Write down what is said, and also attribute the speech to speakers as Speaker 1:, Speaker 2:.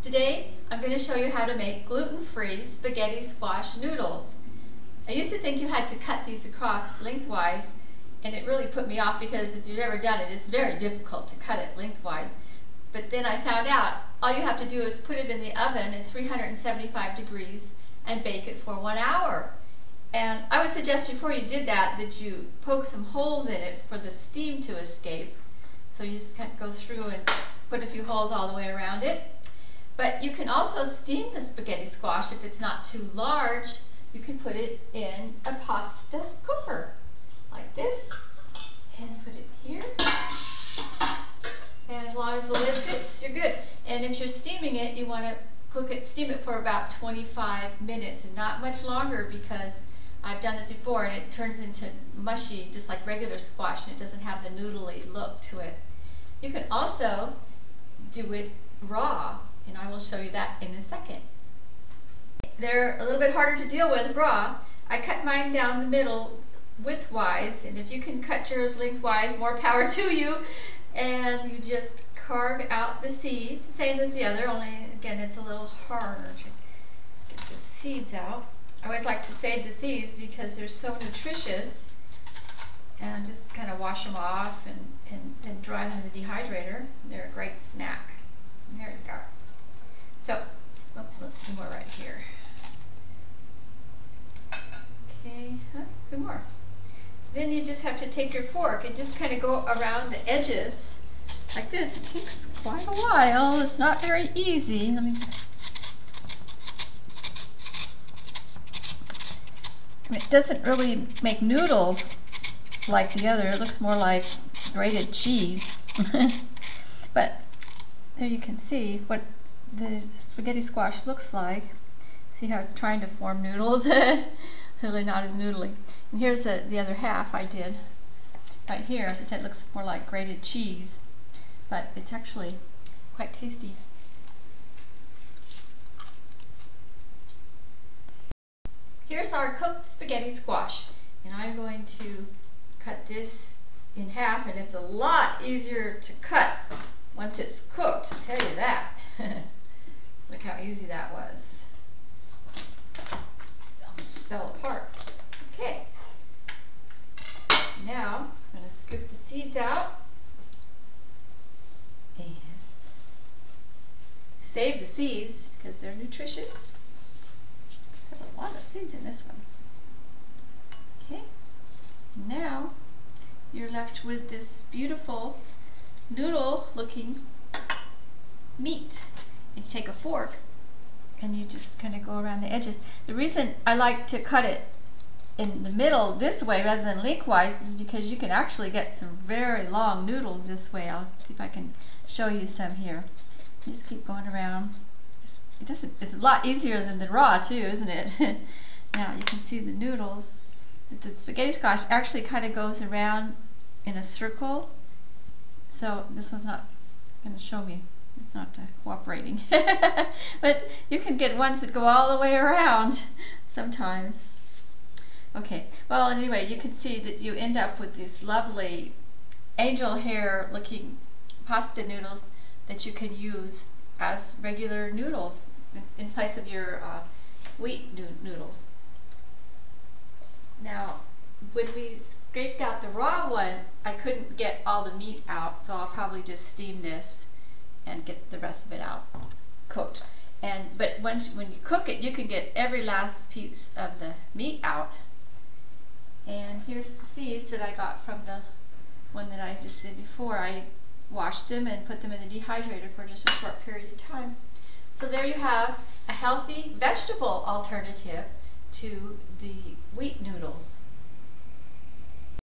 Speaker 1: Today I'm going to show you how to make gluten-free spaghetti squash noodles. I used to think you had to cut these across lengthwise, and it really put me off because if you've ever done it, it's very difficult to cut it lengthwise. But then I found out all you have to do is put it in the oven at 375 degrees and bake it for 1 hour. And I would suggest before you did that you poke some holes in it for the steam to escape. So you just kind of go through and put a few holes all the way around it. But you can also steam the spaghetti squash if it's not too large. You can put it in a pasta cooker like this and put it here. And as long as the lid fits, you're good. And if you're steaming it, you want to steam it for about 25 minutes and not much longer, because I've done this before and it turns into mushy just like regular squash and it doesn't have the noodly look to it. You can also do it raw, and I will show you that in a second. They're a little bit harder to deal with raw. I cut mine down the middle widthwise, and if you can cut yours lengthwise, more power to you. And you just carve out the seeds, same as the other, only again it's a little harder to get the seeds out. I always like to save the seeds because they're so nutritious, and just kind of wash them off and then dry them in the dehydrator. They're a great snack. There you go. So, let's do more right here. Okay, two more. Then you just have to take your fork and just kind of go around the edges like this. It takes quite a while. It's not very easy. Let me just... It doesn't really make noodles like the other. It looks more like grated cheese. But there you can see what the spaghetti squash looks like. See how it's trying to form noodles? Really not as noodly. And here's the other half I did. Right here, as I said, it looks more like grated cheese, but it's actually quite tasty. Here's our cooked spaghetti squash, and I'm going to cut this in half, and it's a lot easier to cut once it's cooked, I'll tell you that. Look how easy that was. It almost fell apart. Okay. Now I'm going to scoop the seeds out and save the seeds because they're nutritious. There's a lot of seeds in this one. Okay. Now you're left with this beautiful noodle looking meat. And you take a fork and you just kind of go around the edges. The reason I like to cut it in the middle this way rather than lengthwise is because you can actually get some very long noodles this way. I'll see if I can show you some here. You just keep going around. It's a lot easier than the raw too, isn't it? Now you can see the noodles. The spaghetti squash actually kind of goes around in a circle. So this one's not going to show me. It's not cooperating. But you can get ones that go all the way around sometimes. Okay, well anyway, you can see that you end up with these lovely angel hair looking pasta noodles that you can use as regular noodles in place of your wheat noodles. Now, when we scraped out the raw one, I couldn't get all the meat out, so I'll probably just steam this and get the rest of it out cooked. But when you cook it, you can get every last piece of the meat out. And here's the seeds that I got from the one that I just did before. I washed them and put them in a dehydrator for just a short period of time. So there you have a healthy vegetable alternative to the wheat noodles.